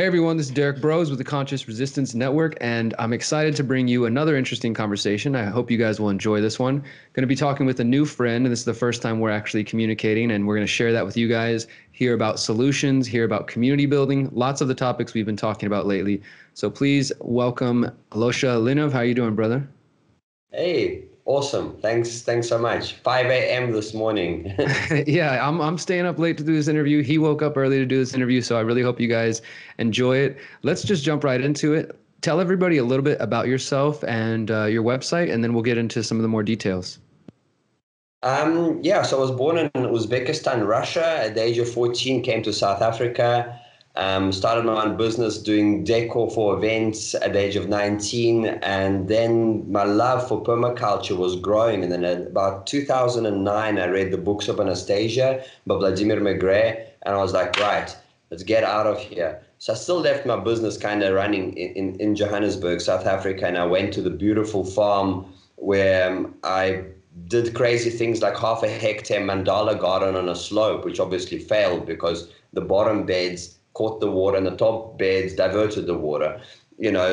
Hey everyone, this is Derrick Broze with the Conscious Resistance Network, and I'm excited to bring you another interesting conversation. I hope you guys will enjoy this one. Going to be talking with a new friend, and this is the first time we're actually communicating, and we're going to share that with you guys, hear about solutions, hear about community building, lots of the topics we've been talking about lately. So please welcome Alosha Lynov. How are you doing, brother? Hey, awesome. Thanks so much. 5 a.m. this morning. Yeah, I'm staying up late to do this interview. He woke up early to do this interview, so I really hope you guys enjoy it. Let's just jump right into it. Tell everybody a little bit about yourself and your website, and then we'll get into some of the more details. Yeah, so I was born in Uzbekistan, Russia. At the age of 14, came to South Africa. Started my own business doing decor for events at the age of 19. And then my love for permaculture was growing. And then at about 2009, I read the books of Anastasia by Vladimir Megre. And I was like, right, let's get out of here. So I still left my business kind of running in Johannesburg, South Africa. And I went to the beautiful farm where I did crazy things like half a hectare mandala garden on a slope, which obviously failed because the bottom beds caught the water and the top beds diverted the water.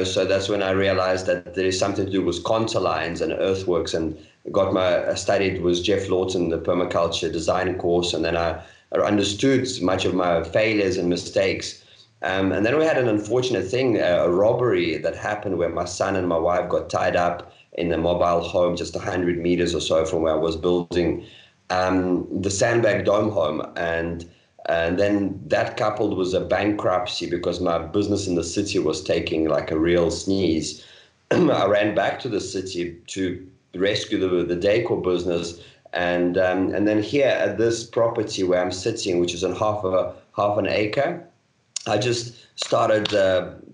So that's when I realized that there is something to do with contour lines and earthworks, and I studied with Jeff Lawton, the permaculture design course, and then I understood much of my failures and mistakes. And then we had an unfortunate thing, a robbery that happened where my son and my wife got tied up in a mobile home just 100 meters or so from where I was building the Sandbag Dome home. And then that coupled with a bankruptcy because my business in the city was taking like a real sneeze. I ran back to the city to rescue the decor business. And then here at this property where I'm sitting, which is on half an acre, I just started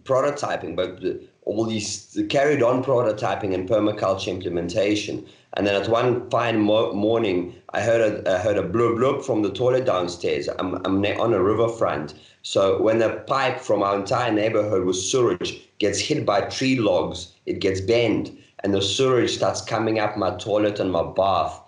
prototyping, but all these carried on prototyping and permaculture implementation. And then at one fine morning, I heard a blub blub from the toilet downstairs. I'm on a riverfront. So when the pipe from our entire neighborhood with sewage gets hit by tree logs, it gets bent and the sewage starts coming up my toilet and my bath.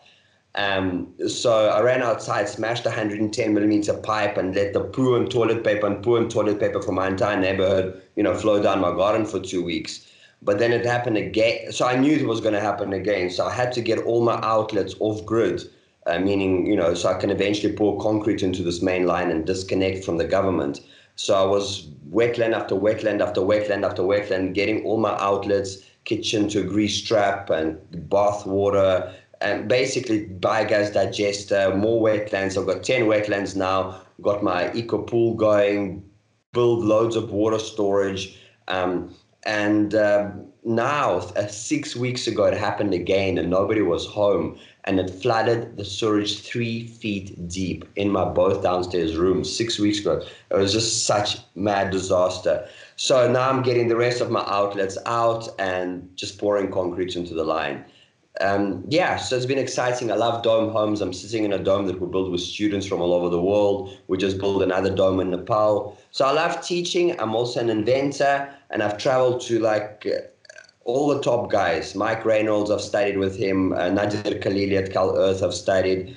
So I ran outside, smashed a 110 millimeter pipe and let the poo and toilet paper from my entire neighborhood, flow down my garden for 2 weeks. But then it happened again. So I knew it was going to happen again. So I had to get all my outlets off grid, meaning, so I can eventually pour concrete into this main line and disconnect from the government. So I was wetland after wetland after wetland after wetland, getting all my outlets, kitchen to a grease trap and bath water, and basically biogas digester, more wetlands. I've got 10 wetlands now, got my eco pool going, build loads of water storage. Now, 6 weeks ago, it happened again and nobody was home. And it flooded the sewage 3 feet deep in my both downstairs rooms 6 weeks ago. It was just such mad disaster. So now I'm getting the rest of my outlets out and just pouring concrete into the line. So it's been exciting. I love dome homes. I'm sitting in a dome that we build with students from all over the world. We just built another dome in Nepal. So I love teaching. I'm also an inventor, and I've traveled to all the top guys. Mike Reynolds, I've studied with him. Nadir Khalili at Cal Earth, I've studied.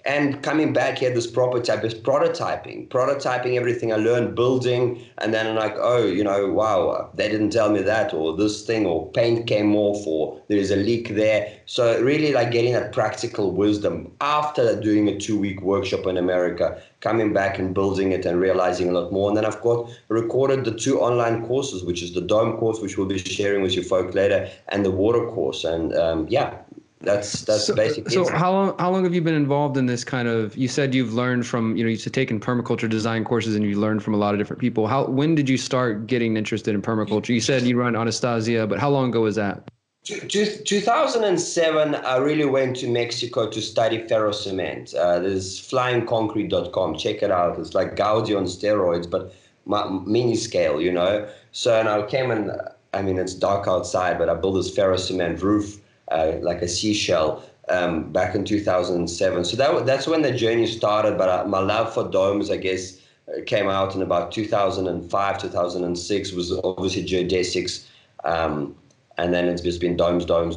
And coming back here, this property, I'm just prototyping everything I learned, building, and then I'm like, wow, they didn't tell me that, or this thing, or paint came off, or there's a leak there. So really like getting that practical wisdom after doing a 2-week workshop in America, coming back and building it and realizing a lot more. And then I've recorded the 2 online courses, which is the Dome course, which we'll be sharing with you folk later, and the water course. And that's basically so it. how long have you been involved in this kind of, you said you've learned from, you've taken permaculture design courses and you learned from a lot of different people. When did you start getting interested in permaculture? You said you run Anastasia, but how long ago was that? 2007, I really went to Mexico to study ferrocement. There's flyingconcrete.com. Check it out. It's like Gaudi on steroids, but mini scale, So and I came and, it's dark outside, but I built this ferrocement roof, like a seashell, back in 2007. So that's when the journey started. But my love for domes, I guess, came out in about 2005, 2006, was obviously geodesics. And then it's just been domes. And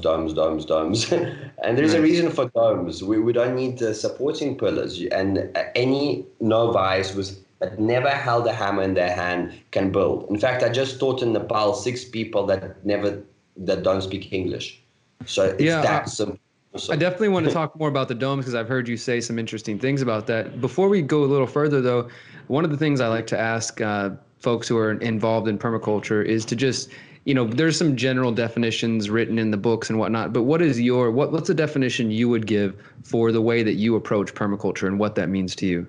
there's a reason for domes. We don't need the supporting pillars. And any novice with but never held a hammer in their hand can build. In fact, I just taught in Nepal 6 people that don't speak English. So it's Yeah, that simple. I definitely want to talk more about the domes because I've heard you say some interesting things about that. Before we go a little further, though, one of the things I like to ask folks who are involved in permaculture is to just, there's some general definitions written in the books and whatnot, but what's a definition you would give for the way that you approach permaculture and what that means to you?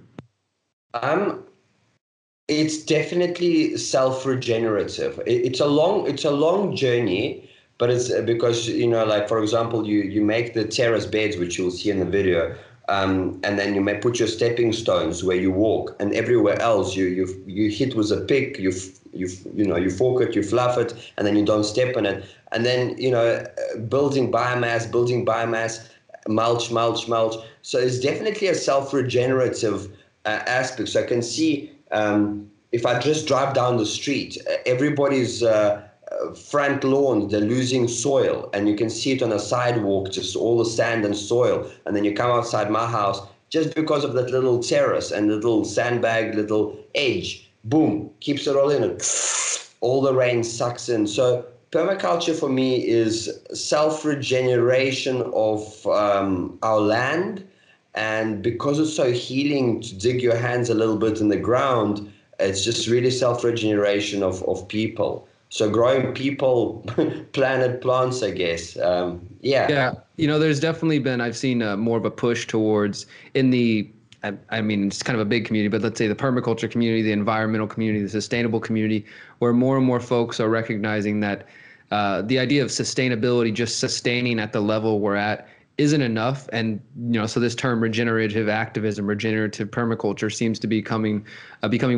It's definitely self-regenerative. It's a long journey, but it's because, like, for example, you make the terrace beds, which you'll see in the video, and then you may put your stepping stones where you walk, and everywhere else you hit with a pick, you fork it, you fluff it, and then you don't step on it, and then building biomass, mulch. So it's definitely a self-regenerative aspect. So I can see, if I just drive down the street, everybody's front lawn, they're losing soil, and you can see it on a sidewalk, just all the sand and soil. And then you come outside my house, just because of that little terrace and little sandbag, little edge, boom, keeps it all in it. All the rain sucks in. So permaculture for me is self-regeneration of our land. And because it's so healing to dig your hands a little bit in the ground, it's just really self-regeneration of people. So growing people, planet, plants, I guess. Yeah. Yeah, there's definitely been, I've seen more of a push towards I mean, it's kind of a big community, but let's say the permaculture community, the environmental community, the sustainable community, where more and more folks are recognizing that the idea of sustainability, just sustaining at the level we're at, isn't enough. And, so this term regenerative activism, regenerative permaculture seems to be becoming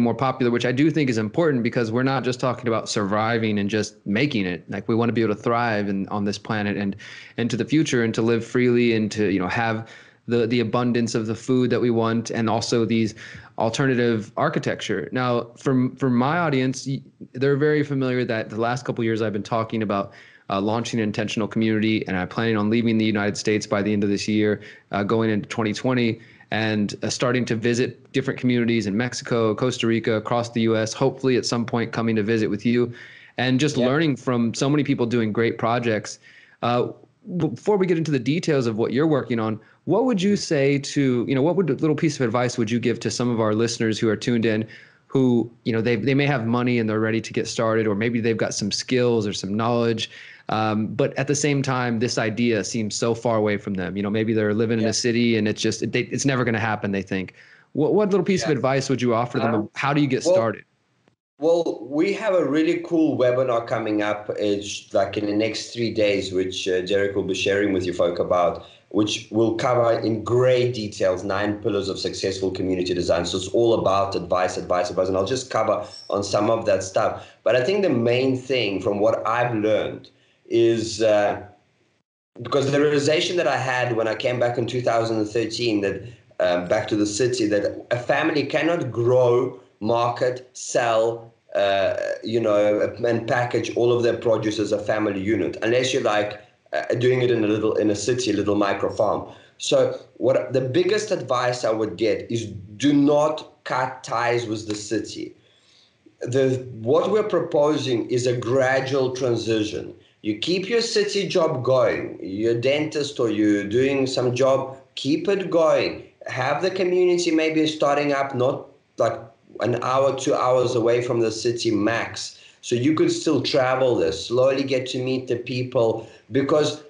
more popular, which I do think is important because we're not just talking about surviving and just making it. Like, we want to be able to thrive on this planet and into the future, and to live freely, and to, have the abundance of the food that we want, and also these alternative architecture. Now, from my audience, they're very familiar that the last couple of years I've been talking about launching an intentional community, and I'm planning on leaving the United States by the end of this year, going into 2020, and starting to visit different communities in Mexico, Costa Rica, across the U.S., hopefully at some point coming to visit with you, and just learning from so many people doing great projects. Before we get into the details of what you're working on, what would you say to, what little piece of advice would you give to some of our listeners who are tuned in, who, they may have money and they're ready to get started, or maybe they've got some skills or some knowledge, but at the same time, this idea seems so far away from them. Maybe they're living in a city and it's never going to happen, they think. What little piece of advice would you offer them? How do you get started? Well, we have a really cool webinar coming up. It's like in the next 3 days, which Derrick will be sharing with you folk about, which will cover in great details 9 pillars of successful community design. So it's all about advice. And I'll just cover on some of that stuff. But I think the main thing from what I've learned is, because the realization that I had when I came back in 2013, that back to the city, that a family cannot grow, market, sell, and package all of their produce as a family unit, unless you're like doing it in a city, a little micro farm. So what the biggest advice I would get is, do not cut ties with the city. What we're proposing is a gradual transition. You keep your city job going. You're a dentist or you're doing some job, keep it going. Have the community maybe starting up, not like an hour, 2 hours away from the city max. So you could still travel there, slowly get to meet the people, because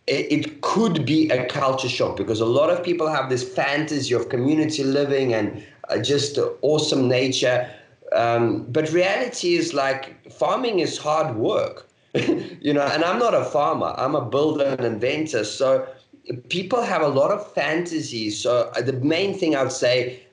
it could be a culture shock, because a lot of people have this fantasy of community living and just awesome nature. But reality is, like, farming is hard work. And I'm not a farmer, I'm a builder and inventor. So people have a lot of fantasies. So the main thing I'd say,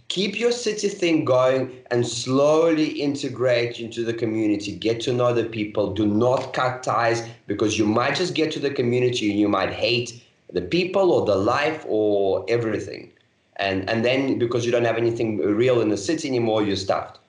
keep your city thing going and slowly integrate into the community. Get to know the people. Do not cut ties, because you might just get to the community and you might hate the people or the life or everything. And then because you don't have anything real in the city anymore, you're stuffed.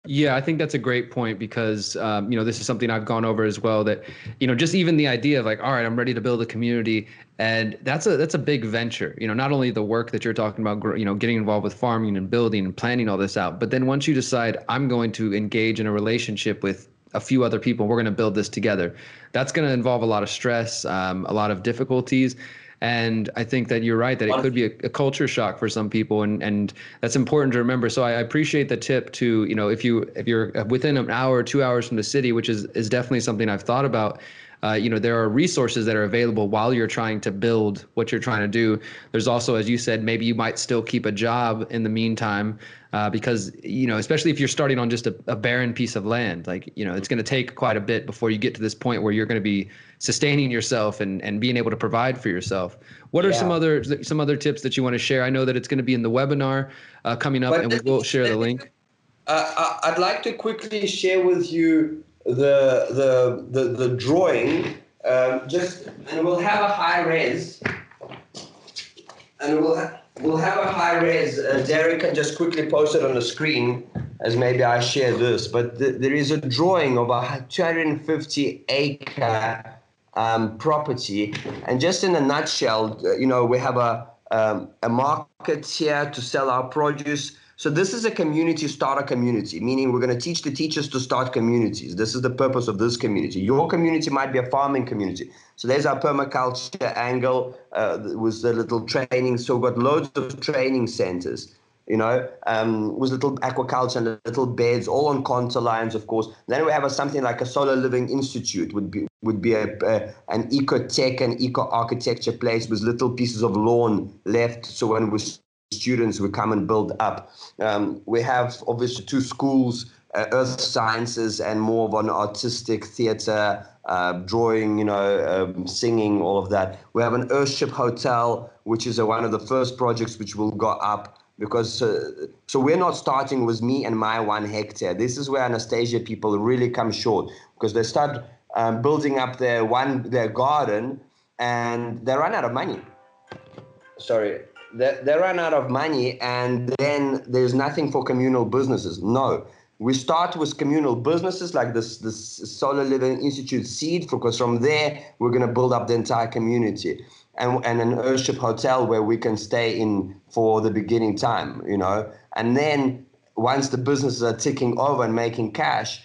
Yeah, I think that's a great point because this is something I've gone over as well. That just even the idea of like, all right, I'm ready to build a community, and that's a big venture. Not only the work that you're talking about, getting involved with farming and building and planning all this out, but then once you decide I'm going to engage in a relationship with a few other people, we're going to build this together. That's going to involve a lot of stress, a lot of difficulties. And I think that you're right that it could be a culture shock for some people, and that's important to remember. So I appreciate the tip to, if you're within an hour or 2 hours from the city, which is definitely something I've thought about. There are resources that are available while you're trying to build what you're trying to do. There's also, as you said, maybe you might still keep a job in the meantime, because, especially if you're starting on just a barren piece of land, like, it's going to take quite a bit before you get to this point where you're going to be sustaining yourself and being able to provide for yourself. What are some other tips that you want to share? I know that it's going to be in the webinar coming up, and we will share the link. I'd like to quickly share with you the drawing. And we'll have a high res, and we'll have a high res. Derrick can just quickly post it on the screen as maybe I share this. But there is a drawing of a 250 acre property, and just in a nutshell, we have a market here to sell our produce. So this is a community, start a community, meaning we're going to teach the teachers to start communities. This is the purpose of this community. Your community might be a farming community. So there's our permaculture angle with the little training. So we've got loads of training centers, with little aquaculture and little beds, all on contour lines, of course. Then we have something like a solar living institute would be an eco-tech and eco-architecture place with little pieces of lawn left. So when we students will come and build up. We have obviously 2 schools, earth sciences and more of an artistic theater, drawing, singing, all of that. We have an Earthship hotel, which is one of the first projects which will go up, because so we're not starting with me and my 1 hectare. This is where Anastasia people really come short, because they start building up their garden and they run out of money. They run out of money, and then there's nothing for communal businesses. No, we start with communal businesses like this Solar Living Institute seed, because from there we're going to build up the entire community, and an Earthship hotel where we can stay in for the beginning time, and then once the businesses are ticking over and making cash,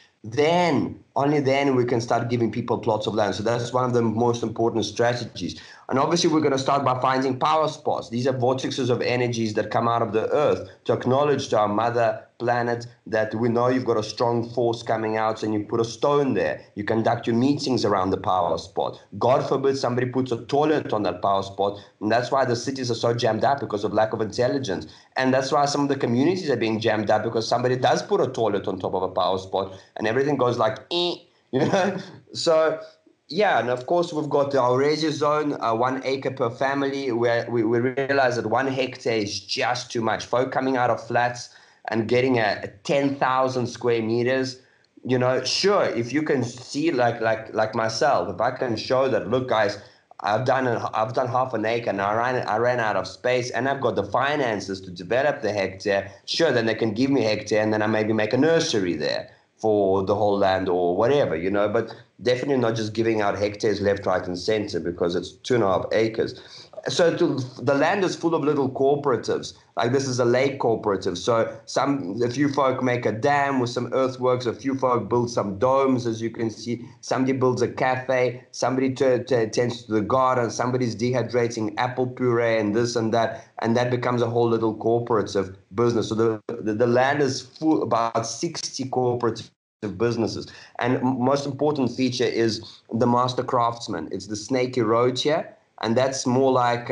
only then we can start giving people plots of land. So that's one of the most important strategies. And obviously we're going to start by finding power spots. These are vortexes of energies that come out of the earth to acknowledge to our mother planet that we know you've got a strong force coming out, and you put a stone there. You conduct your meetings around the power spot. God forbid somebody puts a toilet on that power spot, and that's why the cities are so jammed up, because of lack of intelligence. And that's why some of the communities are being jammed up, because somebody does put a toilet on top of a power spot and everything goes like, So yeah, and of course we've got our Aurasia zone, 1 acre per family, where we realize that 1 hectare is just too much. Folk coming out of flats and getting a 10,000 square meters, sure, if you can see like myself, if I can show that, look guys, I've done half an acre and I ran out of space, and I've got the finances to develop the hectare, sure, then they can give me a hectare, and then I maybe make a nursery there for the whole land or whatever, but definitely not just giving out hectares left, right, and center, because it's 2.5 acres. So the land is full of little cooperatives. Like this is a lake cooperative. So a few folk make a dam with some earthworks. A few folk build some domes, as you can see. Somebody builds a cafe. Somebody tends to the garden. Somebody's dehydrating apple puree and this and that. And that becomes a whole little cooperative business. So the land is full, about 60 cooperative businesses. And most important feature is the master craftsman. It's the snaky road here. And that's more like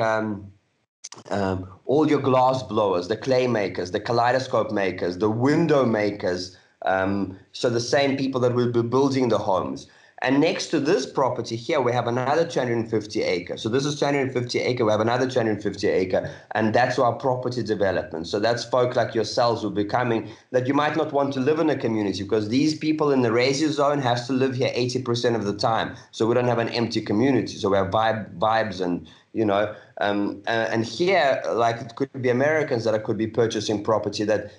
all your glass blowers, the clay makers, the kaleidoscope makers, the window makers. So the same people that will be building the homes. And next to this property here, we have another 250 acre. So this is 250 acre. We have another 250 acre. And that's our property development. So that's folk like yourselves who are becoming that you might not want to live in a community, because these people in the resi zone have to live here 80% of the time. So we don't have an empty community. So we have vibes and, and here, like, it could be Americans that could be purchasing property that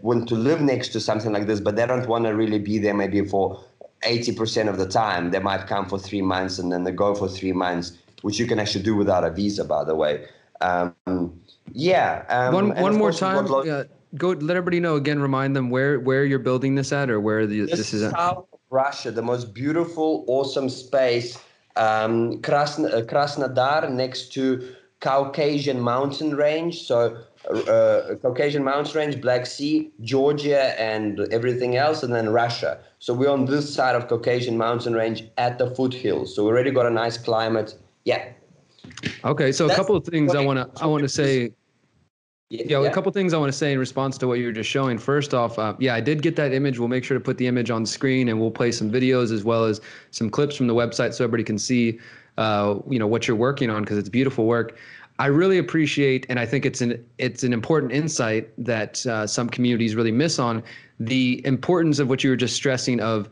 want to live next to something like this, but they don't want to really be there maybe for 80% of the time. They might come for 3 months and then they go for 3 months, which you can actually do without a visa, by the way. One more time. Go let everybody know again. Remind them where you're building this at, or where this is at. South of Russia, the most beautiful, awesome space. Krasnodar, next to Caucasian mountain range. So Caucasian mountain range, Black Sea, Georgia, and everything else, and then Russia. So we're on this side of Caucasian mountain range at the foothills. So we already got a nice climate. Yeah. Okay, so a couple of things I want to say. Yeah, a couple of things I want to say in response to what you were just showing. First off, I did get that image. We'll make sure to put the image on screen, and we'll play some videos as well as some clips from the website so everybody can see, what you're working on, because it's beautiful work. I really appreciate, and I think it's an important insight that some communities really miss on, the importance of what you were just stressing of,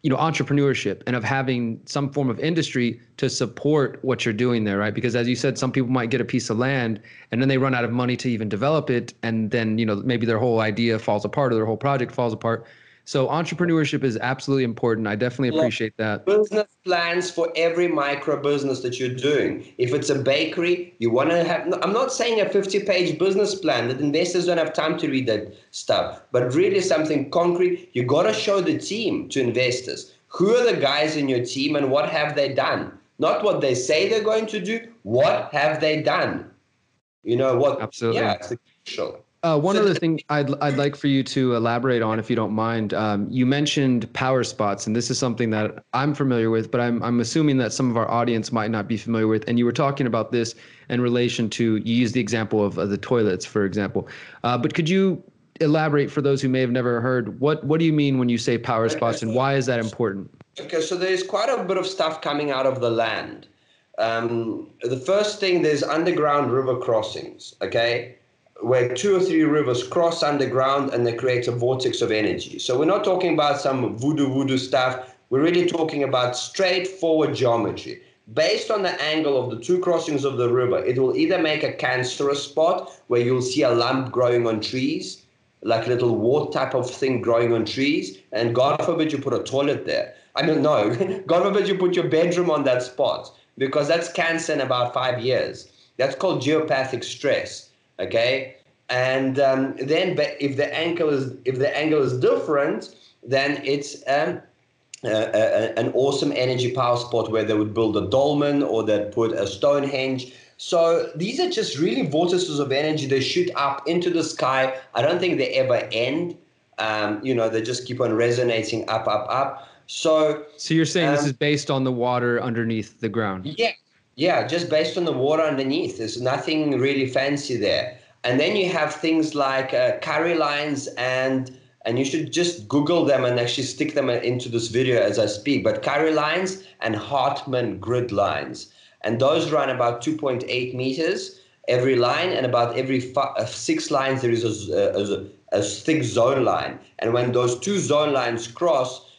entrepreneurship and of having some form of industry to support what you're doing there, right? Because as you said, some people might get a piece of land and then they run out of money to even develop it. And then, maybe their whole idea falls apart or their whole project falls apart. So entrepreneurship is absolutely important. I definitely appreciate that. Business plans for every micro business that you're doing. If it's a bakery, you want to have, I'm not saying a 50-page business plan that investors don't have time to read that stuff, but really something concrete. You got to show the team to investors. Who are the guys in your team and what have they done? Not what they say they're going to do. What have they done? Absolutely. Yeah, it's crucial. One other thing I'd like for you to elaborate on, if you don't mind. You mentioned power spots, and this is something that I'm familiar with, but I'm assuming that some of our audience might not be familiar with. And you were talking about this in relation to, you used the example of the toilets, for example. But could you elaborate for those who may have never heard, what do you mean when you say power spots, and why is that important? Okay, so there's quite a bit of stuff coming out of the land. The first thing, there's underground river crossings, okay, where 2 or 3 rivers cross underground and they create a vortex of energy. So we're not talking about some voodoo stuff. We're really talking about straightforward geometry. Based on the angle of the 2 crossings of the river, it will either make a cancerous spot where you'll see a lump growing on trees, like a little wart type of thing growing on trees, and God forbid you put a toilet there. I mean, no, God forbid you put your bedroom on that spot, because that's cancer in about 5 years. That's called geopathic stress. Okay, and then if the angle is different, then it's an awesome energy power spot where they would build a dolmen or they'd put a Stonehenge. So these are just really vortices of energy. They shoot up into the sky. I don't think they ever end. They just keep on resonating up. So you're saying this is based on the water underneath the ground? Yeah, just based on the water underneath. There's nothing really fancy there. And then you have things like curry lines, and you should just Google them and actually stick them into this video as I speak. But curry lines and Hartmann grid lines. And those run about 2.8 meters every line, and about every 6 lines there is a thick zone line. And when those 2 zone lines cross,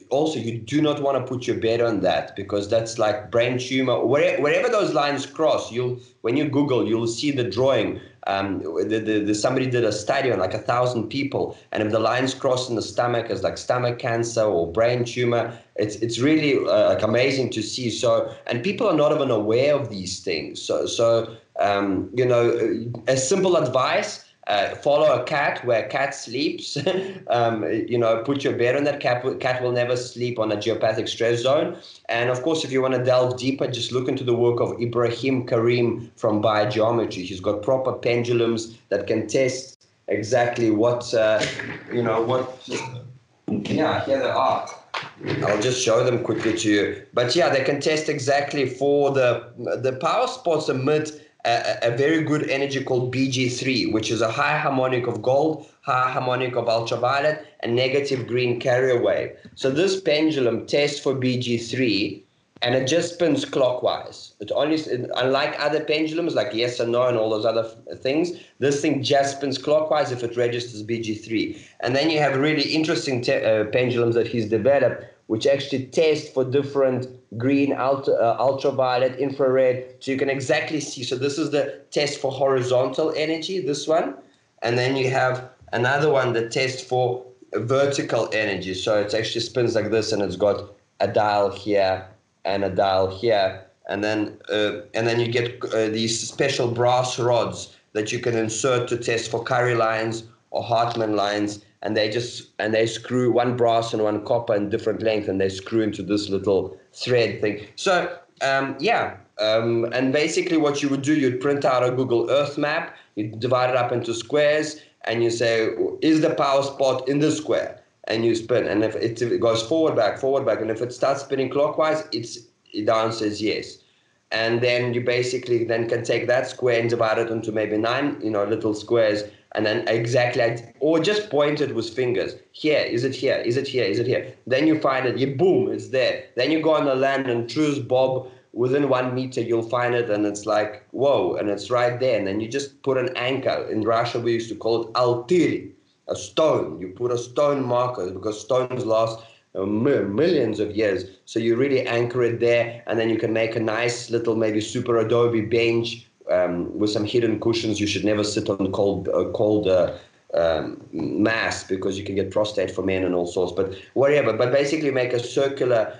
also, you do not want to put your bed on that, because that's like brain tumor. Wherever those lines cross, when you Google, you'll see the drawing. Somebody did a study on like 1,000 people, and if the lines cross in the stomach as like stomach cancer or brain tumor, it's really like amazing to see. So, and people are not even aware of these things. So a simple advice. Follow a cat where a cat sleeps. Put your bed on that cat. Cat will never sleep on a geopathic stress zone. And of course, if you want to delve deeper, just look into the work of Ibrahim Karim from Biogeometry. He's got proper pendulums that can test exactly what. Yeah, here they are. I'll just show them quickly to you. But yeah, they can test exactly for the power spots emit a very good energy called BG3, which is a high harmonic of gold, high harmonic of ultraviolet, and negative green carrier wave. So this pendulum tests for BG3, and it just spins clockwise. It only, unlike other pendulums like yes and no and all those other things, this thing just spins clockwise if it registers BG3. And then you have really interesting pendulums that he's developed, which actually test for different green, ultraviolet, infrared, so you can exactly see. So this is the test for horizontal energy, this one. And then you have another one that tests for vertical energy. So it actually spins like this, and it's got a dial here and a dial here. And then you get these special brass rods that you can insert to test for Curry lines or Hartmann lines. And they screw one brass and one copper in different length, and they screw into this little thread thing. So and basically what you would do, you'd print out a Google Earth map, you divide it up into squares, and you say, is the power spot in this square? And you spin, and if it goes forward, back, and if it starts spinning clockwise, the answer is yes. And then you basically then can take that square and divide it into maybe 9, little squares, and then or just point it with fingers. Here, is it here? Is it here? Is it here? Then you find it, boom, it's there. Then you go on the land and choose Bob, within 1 meter, you'll find it, and it's like, whoa, and it's right there. And then you just put an anchor. In Russia, we used to call it altiri, a stone. You put a stone marker, because stones last millions of years. So you really anchor it there, and then you can make a nice little maybe super adobe bench with some hidden cushions. You should never sit on cold mass, because you can get prostate for men and all sorts, but whatever. But basically make a circular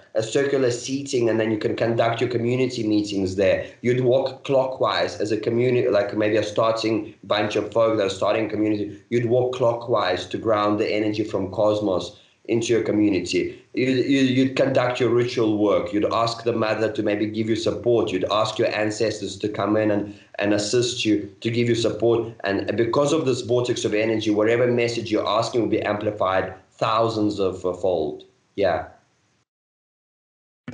seating, and then you can conduct your community meetings there. You'd walk clockwise as a community, like maybe a starting bunch of folk that are starting a community. You'd walk clockwise to ground the energy from cosmos into your community. You'd conduct your ritual work. You'd ask the mother to maybe give you support. You'd ask your ancestors to come in and assist you, to give you support. And because of this vortex of energy, whatever message you're asking will be amplified thousands of fold. Yeah.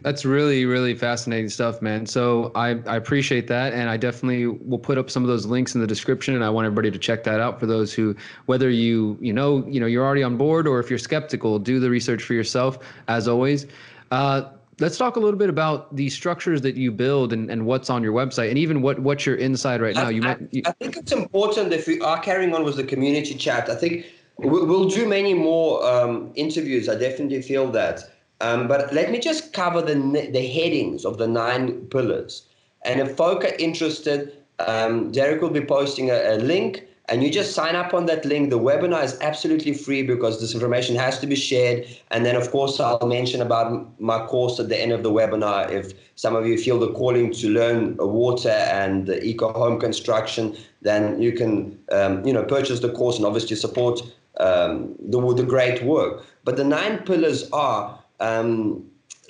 That's really, really fascinating stuff, man. So I appreciate that. And I definitely will put up some of those links in the description. And I want everybody to check that out for those who, whether you're already on board, or if you're skeptical, do the research for yourself, as always. Let's talk a little bit about the structures that you build and what's on your website, and even what's your inside right now. I think it's important, if we are carrying on with the community chat, I think we'll do many more interviews. I definitely feel that. But let me just cover the headings of the 9 pillars. And if folk are interested, Derrick will be posting a link, and you just sign up on that link. The webinar is absolutely free, because this information has to be shared. And then, of course, I'll mention about my course at the end of the webinar. If some of you feel the calling to learn water and eco home construction, then you can purchase the course and obviously support the great work. But the 9 pillars are,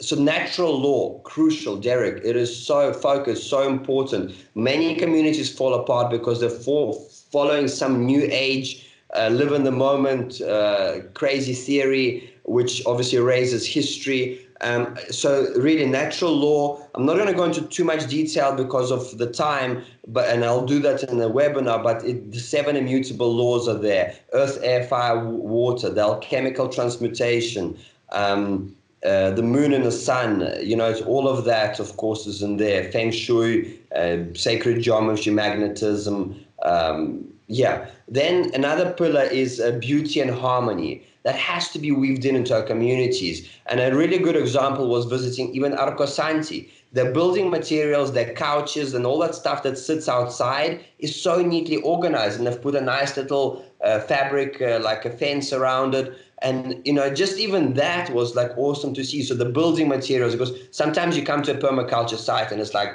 so natural law, crucial, Derrick. It is so focused, so important. Many communities fall apart because they're following some new age, live in the moment, crazy theory, which obviously erases history. So really natural law, I'm not going to go into too much detail because of the time, and I'll do that in the webinar, but the 7 immutable laws are there: earth, air, fire, water, the alchemical transmutation, the moon and the sun, it's all of that, of course, is in there. Feng Shui, sacred geometry, magnetism. Then another pillar is beauty and harmony. That has to be weaved into our communities. And a really good example was visiting even Arcosanti. The building materials, their couches, and all that stuff that sits outside is so neatly organized. And they've put a nice little fabric, like a fence around it. And, just even that was like awesome to see. So the building materials, because sometimes you come to a permaculture site and it's like,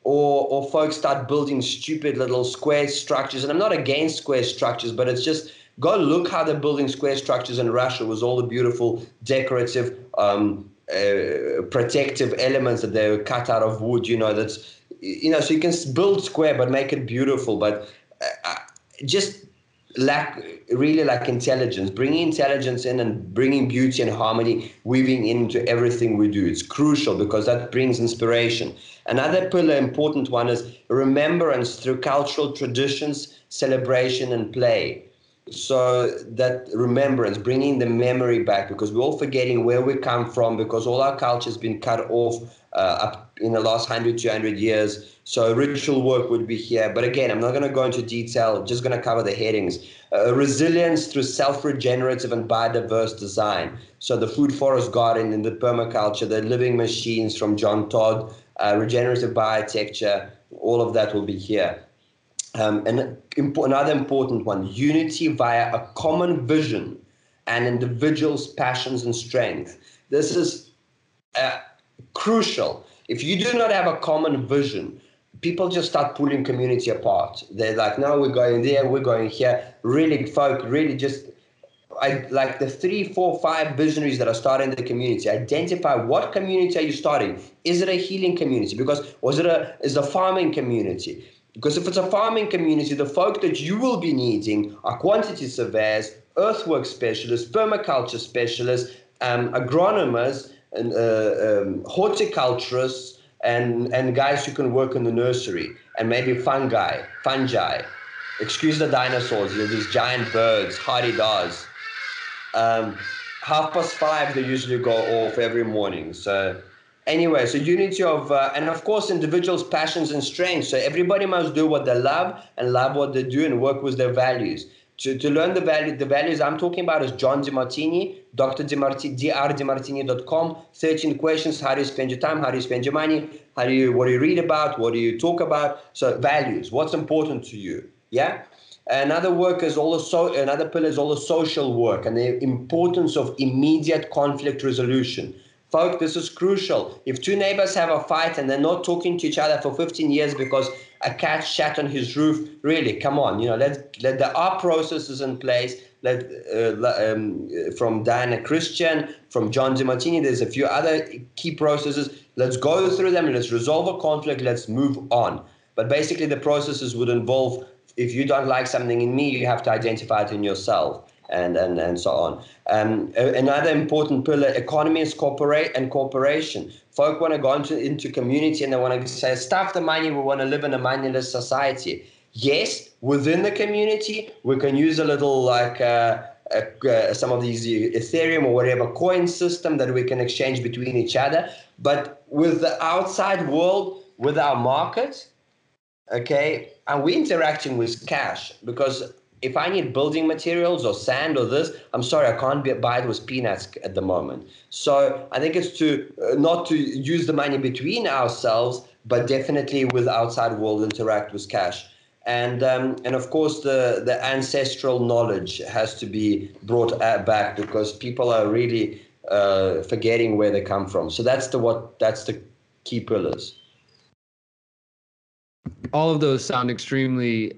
or folks start building stupid little square structures. And I'm not against square structures, but it's just, go look how they're building square structures in Russia with all the beautiful decorative, protective elements that they were cut out of wood, so you can build square, but make it beautiful. But just really lack intelligence. Bringing intelligence in and bringing beauty and harmony, weaving into everything we do. It's crucial because that brings inspiration. Another pillar, important one, is remembrance through cultural traditions, celebration, and play. So that remembrance, bringing the memory back, because we're all forgetting where we come from, because all our culture has been cut off up in the last 100, 200 years. So ritual work would be here. But again, I'm not going to go into detail, just going to cover the headings. Resilience through self-regenerative and biodiverse design. So the food forest garden in the permaculture, the living machines from John Todd, regenerative bioarchitecture, all of that will be here. And another important one, unity via a common vision and individuals' passions and strength. This is crucial. If you do not have a common vision, people just start pulling community apart. They're like, no, we're going there, we're going here. Really, folk, really just, like the 3, 4, 5 visionaries that are starting the community. Identify what community are you starting. Is it a healing community? Is it a farming community? Because if it's a farming community, the folk that you will be needing are quantity surveyors, earthwork specialists, permaculture specialists, agronomers, and horticulturists, and guys who can work in the nursery, and maybe fungi. Excuse the dinosaurs, these giant birds, hardy-daws. 5:30 they usually go off every morning. So anyway, so unity of, and of course, individuals' passions and strengths. So everybody must do what they love and love what they do and work with their values. To learn the values I'm talking about is John DeMartini, drdemartini.com. 13 questions: how do you spend your time? How do you spend your money? What do you read about? What do you talk about? So values, what's important to you? Yeah. Another pillar is all the social work and the importance of immediate conflict resolution. Folks, this is crucial. If two neighbors have a fight and they're not talking to each other for 15 years because a cat shat on his roof, really, come on, let there are processes in place. From Diana Christian, from John DeMartini, there's a few other key processes. Let's go through them. Let's resolve a conflict. Let's move on. But basically, the processes would involve, if you don't like something in me, you have to identify it in yourself, and so on. Another important pillar, economy is cooperation. Folk want to go into community and they want to say, stuff the money, we want to live in a moneyless society. Yes, within the community, we can use a little some of these Ethereum or whatever coin system that we can exchange between each other. But with the outside world, with our market, okay, and we're interacting with cash, because if I need building materials or sand or this, I'm sorry, I can't buy it with peanuts at the moment. So I think it's not to use the money between ourselves, but definitely with the outside world interact with cash. And of course, the ancestral knowledge has to be brought back, because people are really forgetting where they come from. So that's the key pillars. All of those sound extremely,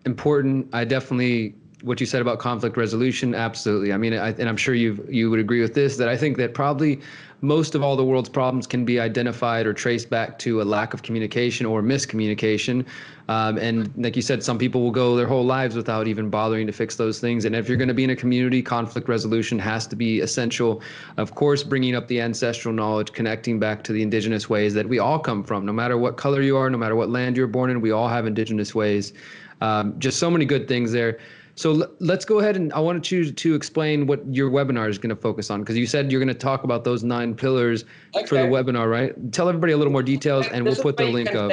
important. I definitely, what you said about conflict resolution, absolutely. I mean, and I'm sure you would agree with this, that I think that probably most of all the world's problems can be identified or traced back to a lack of communication or miscommunication. And like you said, some people will go their whole lives without even bothering to fix those things. And if you're going to be in a community, conflict resolution has to be essential. Of course, bringing up the ancestral knowledge, connecting back to the indigenous ways that we all come from, no matter what color you are, no matter what land you're born in, we all have indigenous ways. Just so many good things there. So let's go ahead, and I wanted you to explain what your webinar is going to focus on, because you said you're going to talk about those 9 pillars for the webinar, right? Tell everybody a little more details, and we'll put the link up.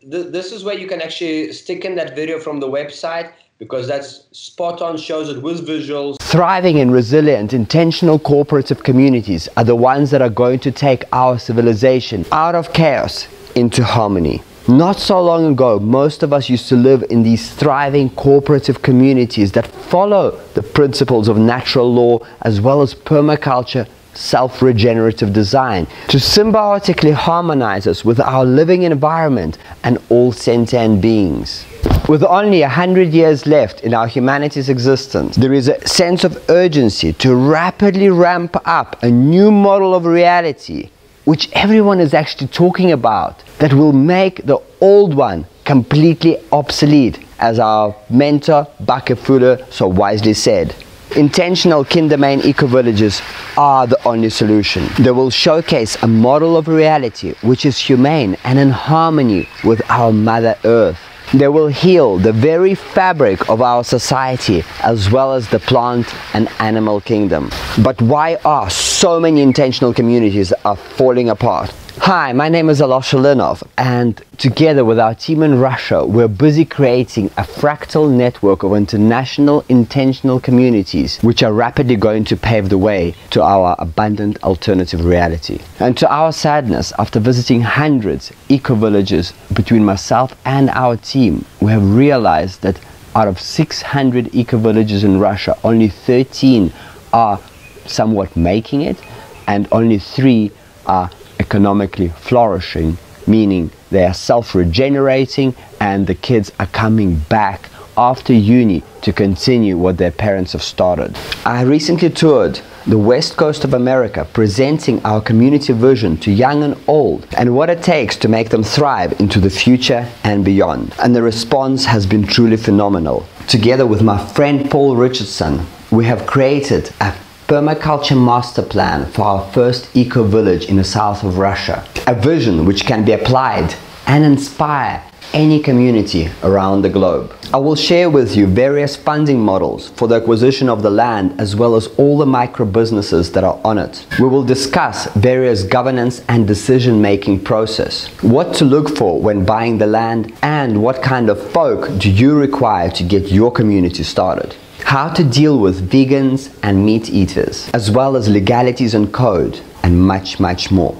This is where you can actually stick in that video from the website, because that's spot on, shows it with visuals. Thriving and resilient, intentional cooperative communities are the ones that are going to take our civilization out of chaos into harmony. Not so long ago, most of us used to live in these thriving cooperative communities that follow the principles of natural law as well as permaculture, self-regenerative design, to symbiotically harmonize us with our living environment and all sentient beings. With only 100 years left in our humanity's existence, there is a sense of urgency to rapidly ramp up a new model of reality, which everyone is actually talking about, that will make the old one completely obsolete As our mentor, Baka Fuller, so wisely said, intentional kin-domain eco-villages are the only solution. They will showcase a model of reality which is humane and in harmony with our Mother Earth. They will heal the very fabric of our society as well as the plant and animal kingdom. But why are so many intentional communities falling apart? Hi, my name is Alosha Lynov, and together with our team in Russia, we're busy creating a fractal network of international intentional communities which are rapidly going to pave the way to our abundant alternative reality. And to our sadness, after visiting hundreds eco-villages between myself and our team, we have realized that out of 600 eco-villages in Russia, only 13 are somewhat making it, and only 3 are economically flourishing, meaning they are self-regenerating and the kids are coming back after uni to continue what their parents have started. I recently toured the west coast of America, presenting our community vision to young and old and what it takes to make them thrive into the future and beyond. And the response has been truly phenomenal. Together with my friend Paul Richardson, we have created a permaculture master plan for our first eco-village in the south of Russia. A vision which can be applied and inspire any community around the globe. I will share with you various funding models for the acquisition of the land as well as all the micro businesses that are on it. We will discuss various governance and decision-making process, what to look for when buying the land, and what kind of folk do you require to get your community started. How to deal with vegans and meat eaters, as well as legalities and code, and much, much more.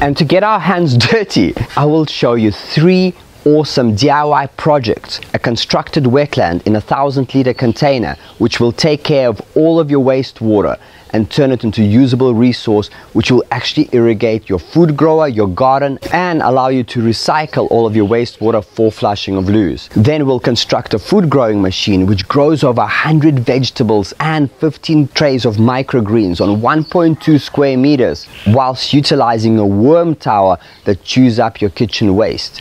And to get our hands dirty, I will show you 3 awesome DIY projects. A constructed wetland in a 1,000-liter container, which will take care of all of your wastewater and turn it into usable resource which will actually irrigate your food grower, your garden, and allow you to recycle all of your wastewater for flushing of loos. Then we'll construct a food growing machine which grows over 100 vegetables and 15 trays of microgreens on 1.2 square meters, whilst utilizing a worm tower that chews up your kitchen waste.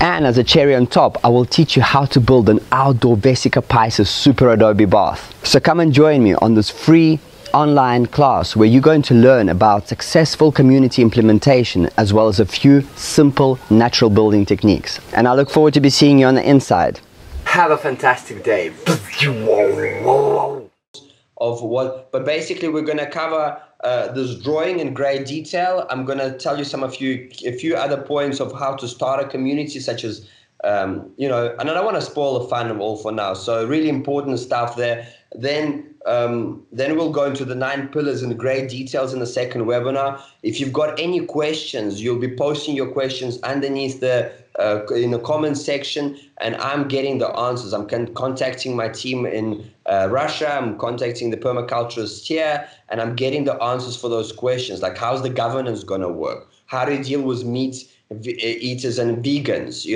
And as a cherry on top, I will teach you how to build an outdoor Vesica Pisces super adobe bath. So come and join me on this free online class where you're going to learn about successful community implementation as well as a few simple natural building techniques. And I look forward to be seeing you on the inside. Have a fantastic day. Of what, but basically we're going to cover this drawing in great detail. I'm going to tell you a few other points of how to start a community, such as and I don't want to spoil the fun of all for now. So really important stuff there. Then we'll go into the 9 pillars in great details in the second webinar. If you've got any questions, you'll be posting your questions underneath in the comments section, and I'm getting the answers. I'm contacting my team in Russia. I'm contacting the permaculturists here, and I'm getting the answers for those questions. Like, how's the governance going to work? How do you deal with meat eaters and vegans?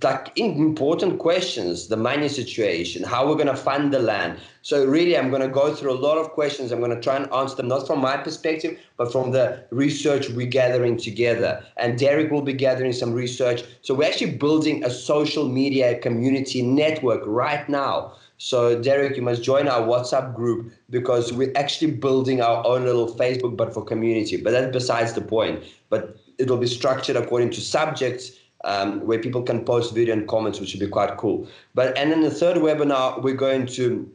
Like important questions, the money situation, how we're going to fund the land. So really, I'm going to go through a lot of questions. I'm going to try and answer them, not from my perspective, but from the research we're gathering together. And Derrick will be gathering some research. So we're actually building a social media community network right now. So Derrick, you must join our WhatsApp group, because we're actually building our own little Facebook, but for community. But that's besides the point. But it'll be structured according to subjects, where people can post video and comments, which would be quite cool. And in the third webinar, we're going to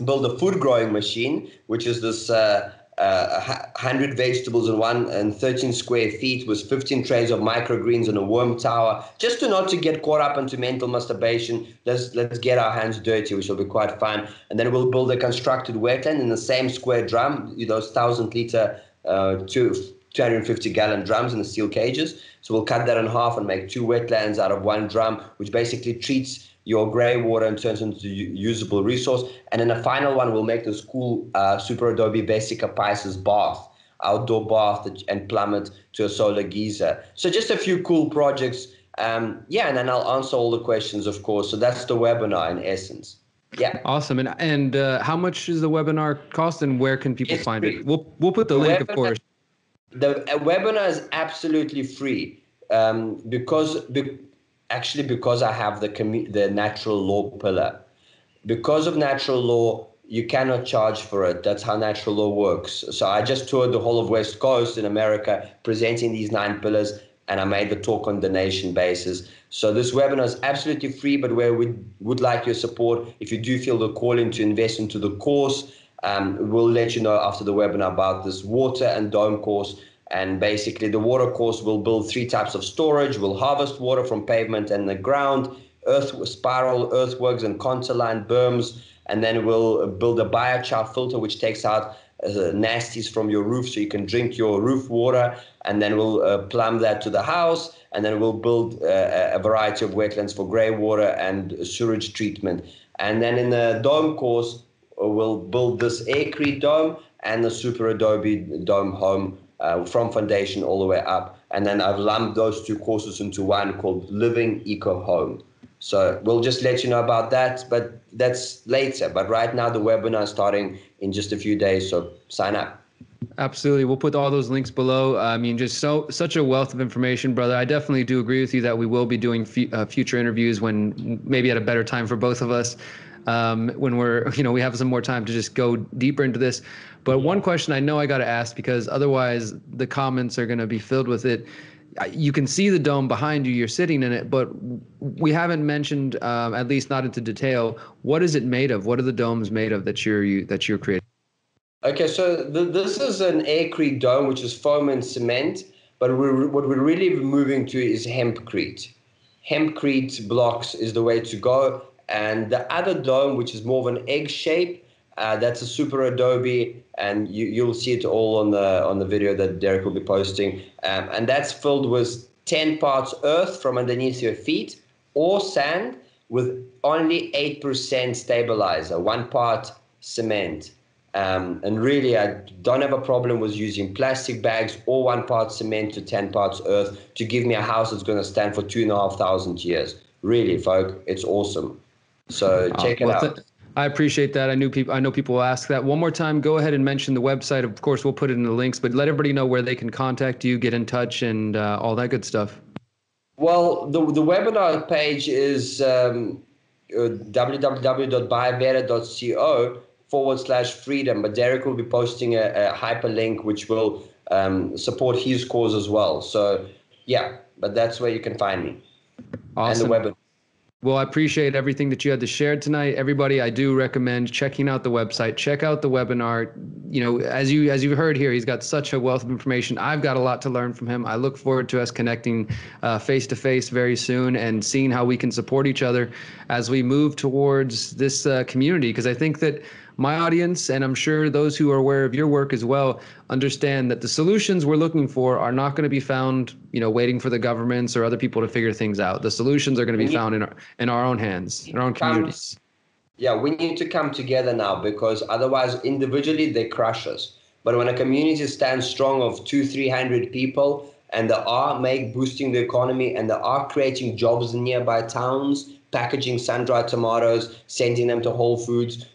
build a food growing machine, which is this 100 vegetables in 13 square feet with 15 trays of microgreens and a worm tower. Just not to get caught up into mental masturbation, let's get our hands dirty, which will be quite fun. And then we'll build a constructed wetland in the same square drum, those 1,000-liter 250-gallon drums in the steel cages. So we'll cut that in half and make 2 wetlands out of 1 drum, which basically treats your grey water and turns into usable resource. And in the final one, we'll make this cool super adobe Vesica Pisces bath, outdoor bath, and plumb it to a solar geyser. So just a few cool projects. And then I'll answer all the questions, of course. So that's the webinar in essence. Yeah. Awesome. And how much is the webinar cost, and where can people find free. it? We'll put the link, of course. The webinar is absolutely free, because Actually, because I have the natural law pillar. Because of natural law, you cannot charge for it. That's how natural law works. So I just toured the whole of West Coast in America presenting these 9 pillars, and I made the talk on donation basis. So this webinar is absolutely free, but where we would like your support, if you do feel the calling to invest into the course, we'll let you know after the webinar about this water and dome course. And basically the water course will build 3 types of storage. We'll harvest water from pavement and the ground, spiral earthworks and contour-lined berms, and then we'll build a biochar filter which takes out nasties from your roof so you can drink your roof water, and then we'll plumb that to the house, and then we'll build a variety of wetlands for grey water and sewage treatment. And then in the dome course, we'll build this aircrete dome and the super adobe dome home from foundation all the way up. And then I've lumped those 2 courses into one called Living Eco Home. So we'll just let you know about that, but that's later. But right now the webinar is starting in just a few days, so sign up. Absolutely. We'll put all those links below. I mean, just such a wealth of information, brother. I definitely do agree with you that we will be doing future interviews when maybe at a better time for both of us, when we have some more time to just go deeper into this. But one question I know I got to ask, because otherwise the comments are going to be filled with it. You can see the dome behind you, you're sitting in it, but we haven't mentioned, at least not into detail, what is it made of? What are the domes made of that you're creating? Okay, so this is an aircrete dome, which is foam and cement, but what we're really moving to is hempcrete. Hempcrete blocks is the way to go. And the other dome, which is more of an egg shape, that's a super adobe, and you'll see it all on the video that Derrick will be posting. And that's filled with 10 parts earth from underneath your feet, or sand with only 8% stabilizer, 1 part cement. And really, I don't have a problem with using plastic bags or 1 part cement to 10 parts earth to give me a house that's going to stand for 2,500 years. Really, folk, it's awesome. So check it out. I appreciate that. I know people will ask that. One more time, go ahead and mention the website. Of course, we'll put it in the links, but let everybody know where they can contact you, get in touch, and all that good stuff. Well, the webinar page is www.buybetter.co/freedom, but Derrick will be posting a hyperlink which will support his cause as well. So yeah, but that's where you can find me. Awesome. And the webinar. Well, I appreciate everything that you had to share tonight. Everybody, I do recommend checking out the website, check out the webinar. You know, as you heard here, he's got such a wealth of information. I've got a lot to learn from him. I look forward to us connecting face to face very soon and seeing how we can support each other as we move towards this community. Because I think that my audience, and I'm sure those who are aware of your work as well, understand that the solutions we're looking for are not going to be found, waiting for the governments or other people to figure things out. The solutions are going to be found in our own hands, in our own communities. Yeah, we need to come together now, because otherwise individually they crush us. But when a community stands strong of 200-300 people, and they are boosting the economy, and they are creating jobs in nearby towns, packaging sun-dried tomatoes, sending them to Whole Foods,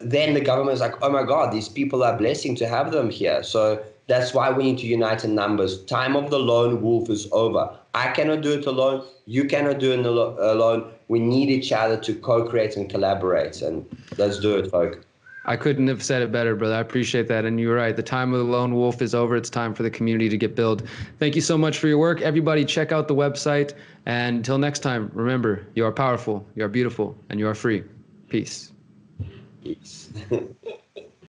then the government is like, oh my God, these people are a blessing to have them here. So that's why we need to unite in numbers. Time of the lone wolf is over. I cannot do it alone. You cannot do it alone. We need each other to co-create and collaborate. And let's do it, folk. I couldn't have said it better, brother. I appreciate that. And you're right. The time of the lone wolf is over. It's time for the community to get built. Thank you so much for your work. Everybody, check out the website. And until next time, remember, you are powerful, you are beautiful, and you are free. Peace. Peace.